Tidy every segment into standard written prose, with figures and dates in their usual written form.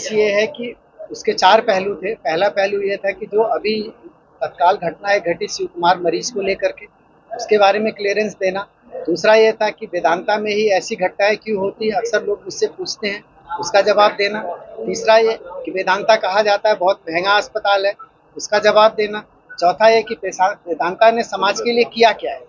Case ये है कि उसके 4 पहलू थे। पहला पहलू ये था कि जो अभी तत्काल घटनाएं घटी शिव कुमार मरीज को लेकर के, उसके बारे में क्लियरेंस देना। दूसरा ये था कि वेदांता में ही ऐसी घटनाएं क्यों होती है, अक्सर लोग मुझसे पूछते हैं, उसका जवाब देना। तीसरा ये कि वेदांता कहा जाता है बहुत महंगा अस्पताल है, उसका जवाब देना। चौथा ये कि वेदांता ने समाज के लिए किया क्या है,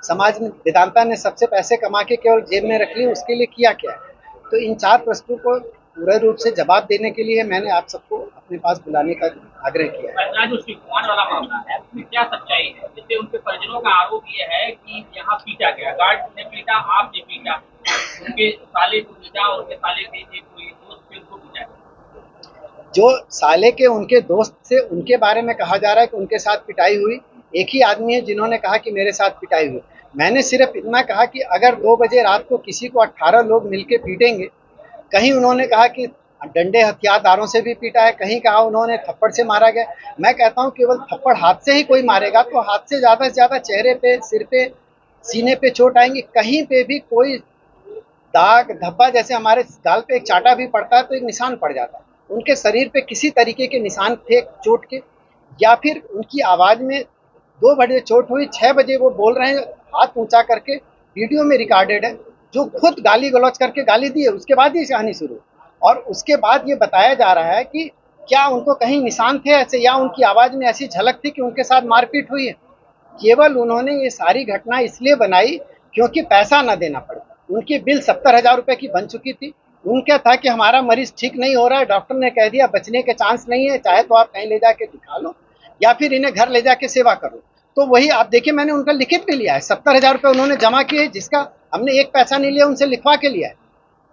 समाज में वेदांता ने सबसे पैसे कमा के केवल जेब में रख लिए, उसके लिए किया क्या है। तो इन 4 प्रश्नों को पूरे रूप से जवाब देने के लिए मैंने आप सबको अपने पास बुलाने का आग्रह किया है। जो शिव कुमार वाला मामला है उसमें क्या सच्चाई है? जैसे उनके परिजनों का आरोप ये है कि यहाँ पीटा गया, गार्ड ने पीटा, आपने पीटा, उनके साले को पीटा, उनके साले के कोई दोस्त थे उनको पीटा। जो साले के उनके दोस्त से उनके बारे में कहा जा रहा है कि उनके साथ पिटाई हुई, एक ही आदमी है जिन्होंने कहा कि मेरे साथ पिटाई हुई। मैंने सिर्फ इतना कहा कि अगर 2 बजे रात को किसी को 18 लोग मिलके पीटेंगे, कहीं उन्होंने कहा कि डंडे हथियारदारों से भी पीटा है, कहीं कहा उन्होंने थप्पड़ से मारा गया। मैं कहता हूं केवल थप्पड़ हाथ से ही कोई मारेगा तो हाथ से ज्यादा चेहरे पे, सिर पे, सीने पे चोट आएंगी। कहीं पे भी कोई दाग धब्बा, जैसे हमारे गाल पे एक चाटा भी पड़ता है तो एक निशान पड़ जाता है, उनके शरीर पे किसी तरीके के निशान थे चोट के। या फिर उनकी आवाज में 2 बजे चोट हुई, 6 बजे वो बोल रहे हैं हाथ ऊंचा करके, वीडियो में रिकॉर्डेड है, जो खुद गाली गलौज करके गाली दी है, उसके बाद ये कहानी शुरू। और उसके बाद ये बताया जा रहा है कि क्या उनको कहीं निशान थे ऐसे, या उनकी आवाज में ऐसी झलक थी कि उनके साथ मारपीट हुई है। केवल उन्होंने ये सारी घटना इसलिए बनाई क्योंकि पैसा न देना पड़े। उनकी बिल 70,000 रुपए की बन चुकी थी। उनका था कि हमारा मरीज ठीक नहीं हो रहा है, डॉक्टर ने कह दिया बचने के चांस नहीं है, चाहे तो आप कहीं ले जाके दिखा लो या फिर इन्हें घर ले जाके सेवा करो। तो वही आप देखिए, मैंने उनका लिखित भी लिया है, 70,000 रुपए उन्होंने जमा किए, जिसका हमने एक पैसा नहीं लिया, उनसे लिखवा के लिया है।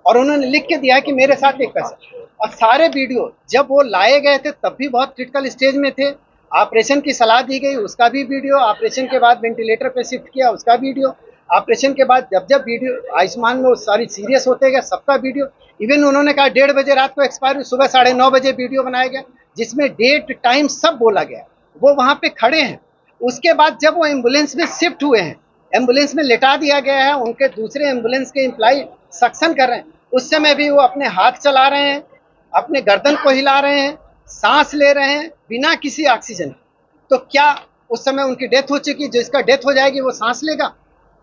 और उन्होंने लिख के दिया है कि मेरे साथ एक पैसा। और सारे वीडियो जब वो लाए गए थे तब भी बहुत क्रिटिकल स्टेज में थे, ऑपरेशन की सलाह दी गई उसका भी वीडियो, ऑपरेशन के बाद वेंटिलेटर पे शिफ्ट किया उसका वीडियो, ऑपरेशन के बाद जब जब वीडियो आयुष्मान में वो सारी सीरियस होते गए सबका वीडियो। इवन उन्होंने कहा 1:30 बजे रात को एक्सपायर हुई, सुबह 9:30 बजे वीडियो बनाया गया जिसमें डेट टाइम सब बोला गया। वो वहां पे खड़े हैं। उसके बाद जब वो एम्बुलेंस में शिफ्ट हुए हैं, एम्बुलेंस में लेटा दिया गया है, उनके दूसरे एम्बुलेंस के एम्प्लॉय सक्शन कर रहे हैं, उस समय भी वो अपने हाथ चला रहे हैं, अपने गर्दन को हिला रहे हैं, सांस ले रहे हैं बिना किसी ऑक्सीजन। तो क्या उस समय उनकी डेथ हो चुकी, जिसका डेथ हो जाएगी वो सांस लेगा,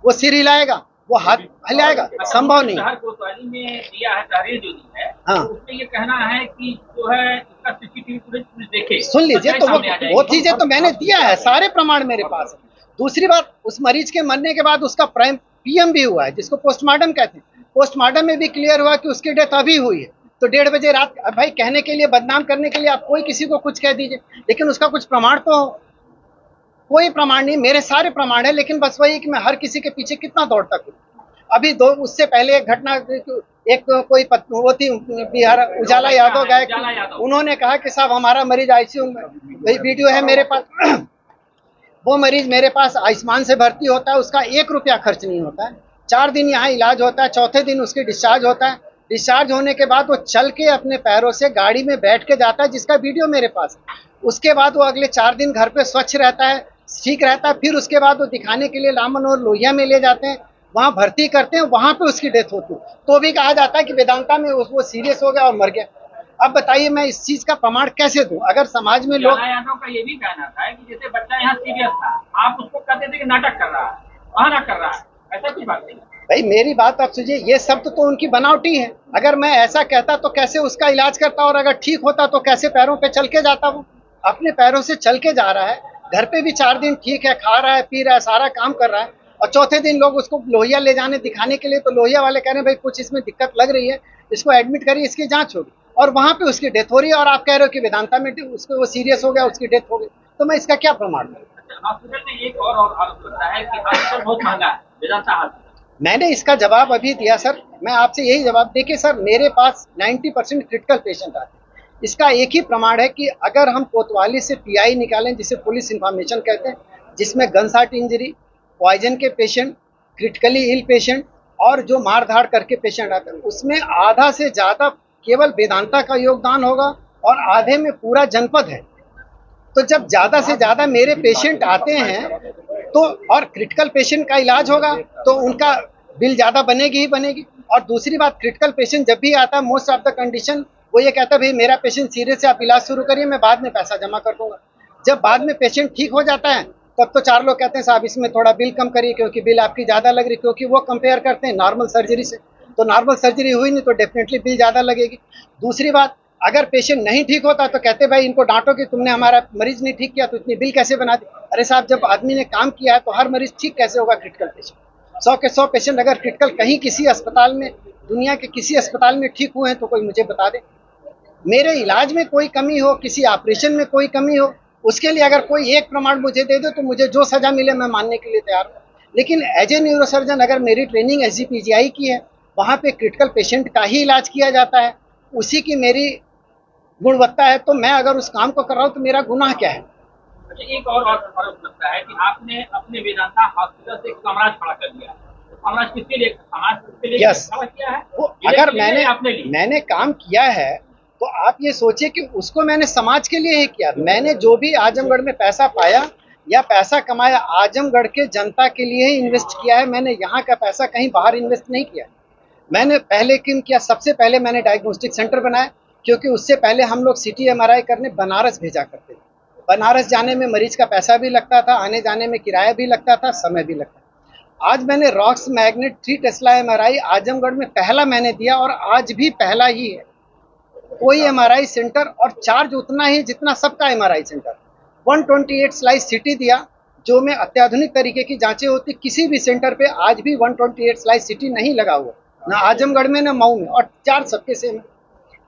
वो सिर हिलाएगा, वो हाथ हिलाएगा? संभव नहीं। कोतवाली में दिया है तहरीर जो दी है, हाँ, तो उसमें ये कहना है कि जो है इसका सीसीटीवी फुटेज देखे, सुन लीजिए, तो वो चीजें तो मैंने दिया है, सारे प्रमाण मेरे पास है। दूसरी बात, उस मरीज के मरने के बाद उसका पीएम भी हुआ है, जिसको पोस्टमार्टम कहते हैं। पोस्टमार्टम में भी क्लियर हुआ कि उसकी डेथ अभी हुई है। तो 1:30 बजे रात, भाई कहने के लिए, बदनाम करने के लिए आप कोई किसी को कुछ कह दीजिए, लेकिन उसका कुछ प्रमाण तो हो। कोई प्रमाण नहीं, मेरे सारे प्रमाण है, लेकिन बस वही कि मैं हर किसी के पीछे कितना दौड़ता हूँ। अभी दो उससे पहले एक घटना, एक कोई वो थी बिहार, उजाला यादव गायक, उन्होंने कहा कि साहब हमारा मरीज आईसीयू में, वही वीडियो है मेरे पास। वो मरीज मेरे पास आयुष्मान से भर्ती होता है, उसका 1 रुपया खर्च नहीं होता है, 4 दिन यहाँ इलाज होता है, चौथे दिन उसकी डिस्चार्ज होता है। डिस्चार्ज होने के बाद वो चल के अपने पैरों से गाड़ी में बैठ के जाता है, जिसका वीडियो मेरे पास है। उसके बाद वो अगले 4 दिन घर पे स्वच्छ रहता है, ठीक रहता है। फिर उसके बाद वो दिखाने के लिए लामन और लोहिया में ले जाते हैं, वहां भर्ती करते हैं, वहां पे उसकी डेथ होती है। तो भी कहा जाता है कि वेदांता में वो सीरियस हो गया और मर गया। अब बताइए मैं इस चीज का प्रमाण कैसे दूं? अगर समाज में लोग, यादव का ये भी कहना था कि जैसे बच्चा यहाँ सीरियस था, आप उसको कहते थे कि नाटक कर रहा है, बहाना कर रहा है, ऐसा कुछ बात नहीं। भाई मेरी बात आप सुनिए, ये शब्द तो उनकी बनावटी है। अगर मैं ऐसा कहता तो कैसे उसका इलाज करता, और अगर ठीक होता तो कैसे पैरों पे चल के जाता? वो अपने पैरों से चल के जा रहा है, घर पे भी 4 दिन ठीक है, खा रहा है, पी रहा है, सारा काम कर रहा है, और चौथे दिन लोग उसको लोहिया ले जाने दिखाने के लिए, तो लोहिया वाले कह रहे हैं भाई कुछ इसमें दिक्कत लग रही है, इसको एडमिट करिए, इसकी जांच होगी, और वहां पे उसकी डेथ हो रही है, और आप कह रहे हो कि वेदांता में उसको वो सीरियस हो गया, उसकी डेथ हो गई। तो मैं इसका क्या प्रमाण दूं? हॉस्पिटल में एक और आरोप लगता है कि हॉस्पिटल बहुत महंगा है, वेदांता हॉस्पिटल। मैंने इसका जवाब अभी दिया सर, मैं आपसे यही जवाब, देखिए सर, मेरे पास 90% क्रिटिकल पेशेंट आते हैं। इसका एक ही प्रमाण है कि अगर हम कोतवाली से पीआई निकालें, जिसे पुलिस इंफॉर्मेशन कहते हैं, जिसमें गनशॉट इंजरी, पॉइजन के पेशेंट, क्रिटिकली इल पेशेंट, और जो मार धाड़ करके पेशेंट आते हैं, उसमें आधा से ज्यादा केवल वेदांता का योगदान होगा, और आधे में पूरा जनपद है। तो जब ज्यादा से ज्यादा मेरे पेशेंट आते हैं तो, और क्रिटिकल पेशेंट का इलाज होगा, तो उनका बिल ज्यादा बनेगी ही बनेगी। और दूसरी बात, क्रिटिकल पेशेंट जब भी आता है, मोस्ट ऑफ द कंडीशन वो ये कहता है भाई मेरा पेशेंट सीरियस है, आप इलाज शुरू करिए, मैं बाद में पैसा जमा कर दूंगा। जब बाद में पेशेंट ठीक हो जाता है तब तो 4 लोग कहते हैं साहब इसमें थोड़ा बिल कम करिए क्योंकि बिल आपकी ज़्यादा लग रही, क्योंकि वो कंपेयर करते हैं नॉर्मल सर्जरी से। तो नॉर्मल सर्जरी हुई नहीं तो डेफिनेटली बिल ज़्यादा लगेगी। दूसरी बात, अगर पेशेंट नहीं ठीक होता तो कहते भाई इनको डांटो कि तुमने हमारा मरीज नहीं ठीक किया तो इतनी बिल कैसे बना दी। अरे साहब, जब आदमी ने काम किया है तो हर मरीज ठीक कैसे होगा। क्रिटिकल पेशेंट 100 के 100 पेशेंट अगर क्रिटिकल कहीं किसी अस्पताल में, दुनिया के किसी अस्पताल में ठीक हुए हैं तो कोई मुझे बता दे। मेरे इलाज में कोई कमी हो, किसी ऑपरेशन में कोई कमी हो, उसके लिए अगर कोई एक प्रमाण मुझे दे दे तो मुझे जो सजा मिले मैं मानने के लिए तैयार हूँ। लेकिन एज ए न्यूरोसर्जन अगर मेरी ट्रेनिंग SGPGI की है, वहाँ पे क्रिटिकल पेशेंट का ही इलाज किया जाता है, उसी की मेरी गुणवत्ता है, तो मैं अगर उस काम को कर रहा हूँ तो मेरा गुनाह क्या है। अच्छा, एक और फर्क लगता है कि आपने अपने वेदांता हॉस्पिटल से एक समाज खड़ा कर दिया। समाज किसके लिए, समाज किसके लिए यस, खड़ा किया है? वो अगर मैंने काम किया है तो आप ये सोचिए कि उसको मैंने समाज के लिए ही किया। मैंने जो भी आजमगढ़ में पैसा पाया या पैसा कमाया, आजमगढ़ के जनता के लिए ही इन्वेस्ट किया है। मैंने यहाँ का पैसा कहीं बाहर इन्वेस्ट नहीं किया। मैंने पहले किन किया, सबसे पहले मैंने डायग्नोस्टिक सेंटर बनाया, क्योंकि उससे पहले हम लोग CT MRI करने बनारस भेजा करते थे। बनारस जाने में मरीज का पैसा भी लगता था, आने जाने में किराया भी लगता था, समय भी लगता था। आज मैंने rocks magnet 3 Tesla MRI Azamgarh में पहला मैंने दिया और आज भी पहला ही है। कोई MRI सेंटर, और चार्ज उतना ही जितना सबका MRI सेंटर। 128 स्लाइस CT दिया, जो में अत्याधुनिक तरीके की जांचें होती। किसी भी सेंटर पे आज भी 128 स्लाइस CT नहीं लगा हुआ, ना आजमगढ़ में ना मऊ में, और चार्ज सबके सेम है।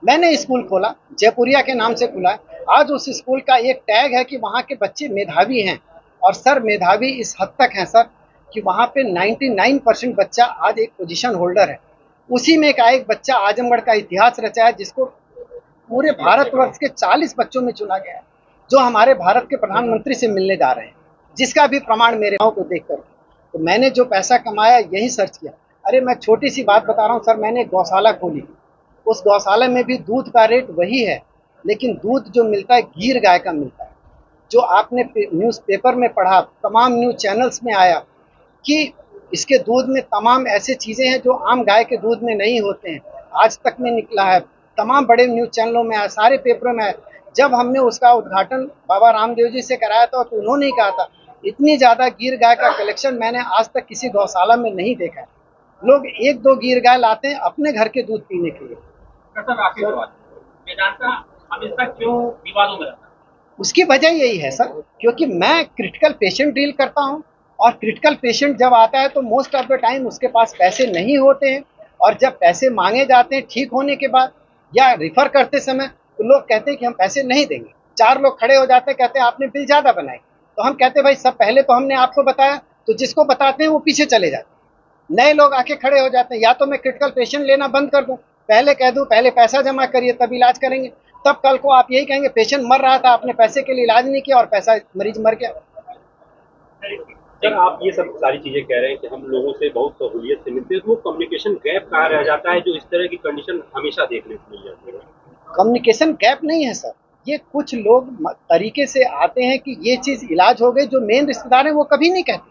मैंने स्कूल खोला, जयपुरिया के नाम से खुला। आज उस स्कूल का एक टैग है कि वहाँ के बच्चे मेधावी हैं, और सर मेधावी इस हद तक हैं सर कि वहाँ पे 99% बच्चा आज एक पोजीशन होल्डर है। उसी में का एक बच्चा आजमगढ़ का इतिहास रचा है, जिसको पूरे भारतवर्ष के 40 बच्चों में चुना गया है, जो हमारे भारत के प्रधानमंत्री से मिलने जा रहे हैं, जिसका भी प्रमाण मेरे गाँव को देखकर। तो मैंने जो पैसा कमाया यही सर्च किया। अरे मैं छोटी सी बात बता रहा हूँ सर, मैंने गौशाला खोली, उस गौशाला में भी दूध का रेट वही है, लेकिन दूध जो मिलता है गीर गाय का मिलता है। जो आपने न्यूज़पेपर में पढ़ा, तमाम न्यूज़ चैनल्स में आया कि इसके दूध में तमाम ऐसे चीज़ें हैं जो आम गाय के दूध में नहीं होते हैं, आज तक में निकला है, तमाम बड़े न्यूज़ चैनलों में आया, सारे पेपरों में आया। जब हमने उसका उद्घाटन बाबा रामदेव जी से कराया था तो उन्होंने ही कहा था इतनी ज़्यादा गीर गाय का कलेक्शन मैंने आज तक किसी गौशाला में नहीं देखा है। लोग 1-2 गीर गाय लाते हैं अपने घर के दूध पीने के लिए। वेदांता हमेशा क्यों विवादों में रहता है? उसकी वजह यही है सर, क्योंकि मैं क्रिटिकल पेशेंट डील करता हूं, और क्रिटिकल पेशेंट जब आता है तो मोस्ट ऑफ द टाइम उसके पास पैसे नहीं होते हैं, और जब पैसे मांगे जाते हैं ठीक होने के बाद या रिफर करते समय, तो लोग कहते हैं कि हम पैसे नहीं देंगे। 4 लोग खड़े हो जाते हैं, कहते हैं आपने बिल ज़्यादा बनाई। तो हम कहते हैं भाई सब पहले तो हमने आपको बताया, तो जिसको बताते हैं वो पीछे चले जाते हैं। नए लोग आके खड़े हो जाते हैं, या तो मैं क्रिटिकल पेशेंट लेना बंद कर दूं, पहले कह दूं पहले पैसा जमा करिए तब इलाज करेंगे, तब कल को आप यही कहेंगे पेशेंट मर रहा था, आपने पैसे के लिए इलाज नहीं किया और पैसा मरीज मर गया। सर, आप ये सब सारी चीजें कह रहे हैं कि हम लोगों से बहुत सहूलियत से मिलते हैं, तो वो कम्युनिकेशन गैप कहाँ रह जाता है जो इस तरह की कंडीशन हमेशा देखने को मिल जाती है? कम्युनिकेशन गैप नहीं है सर, ये कुछ लोग तरीके से आते हैं कि ये चीज़ इलाज हो गई, जो मेन रिश्तेदार हैं वो कभी नहीं कहते।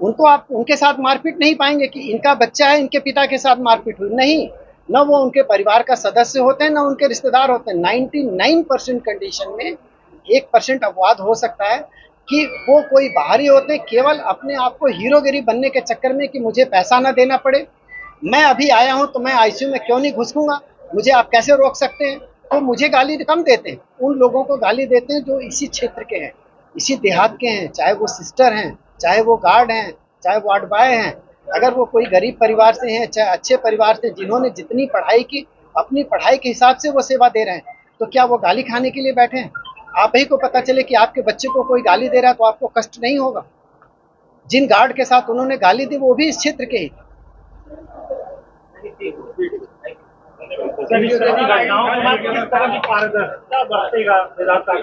उनको आप उनके साथ मारपीट नहीं पाएंगे कि इनका बच्चा है इनके पिता के साथ मारपीट हुई, नहीं, न वो उनके परिवार का सदस्य होते हैं न उनके रिश्तेदार होते हैं। 99% कंडीशन में 1% अपवाद हो सकता है कि वो कोई बाहरी होते हैं, केवल अपने आप को हीरोगिरी बनने के चक्कर में कि मुझे पैसा ना देना पड़े, मैं अभी आया हूं तो मैं ICU में क्यों नहीं घुसूंगा, मुझे आप कैसे रोक सकते हैं। तो मुझे गाली कम देते हैं, उन लोगों को गाली देते हैं जो इसी क्षेत्र के हैं, इसी देहात के हैं, चाहे वो सिस्टर हैं, चाहे वो गार्ड हैं, चाहे वार्ड बॉय हैं। अगर वो कोई गरीब परिवार से हैं, चाहे अच्छे परिवार से, जिन्होंने जितनी पढ़ाई की अपनी पढ़ाई के हिसाब से वो सेवा दे रहे हैं, तो क्या वो गाली खाने के लिए बैठे हैं? आप ही को पता चले कि आपके बच्चे को कोई गाली दे रहा है तो आपको कष्ट नहीं होगा? जिन गार्ड के साथ उन्होंने गाली दी वो भी इस क्षेत्र के ही।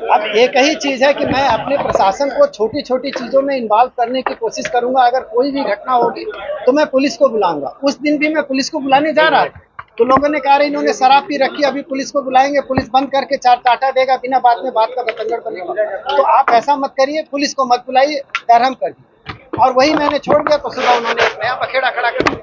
अब एक ही चीज है कि मैं अपने प्रशासन को छोटी छोटी चीजों में इन्वॉल्व करने की कोशिश करूंगा। अगर कोई भी घटना होगी तो मैं पुलिस को बुलाऊंगा। उस दिन भी मैं पुलिस को बुलाने जा रहा था तो लोगों ने कहा इन्होंने शराब पी रखी, अभी पुलिस को बुलाएंगे, पुलिस बंद करके 4 टाटा देगा, बिना बात में बात का बतंगड़ बनेगा। तो आप ऐसा मत करिए, पुलिस को मत बुलाइए, डरहम कर दिए। और वही मैंने छोड़ दिया तो सुबह उन्होंने एक नया बखेड़ा खड़ा कर दिया।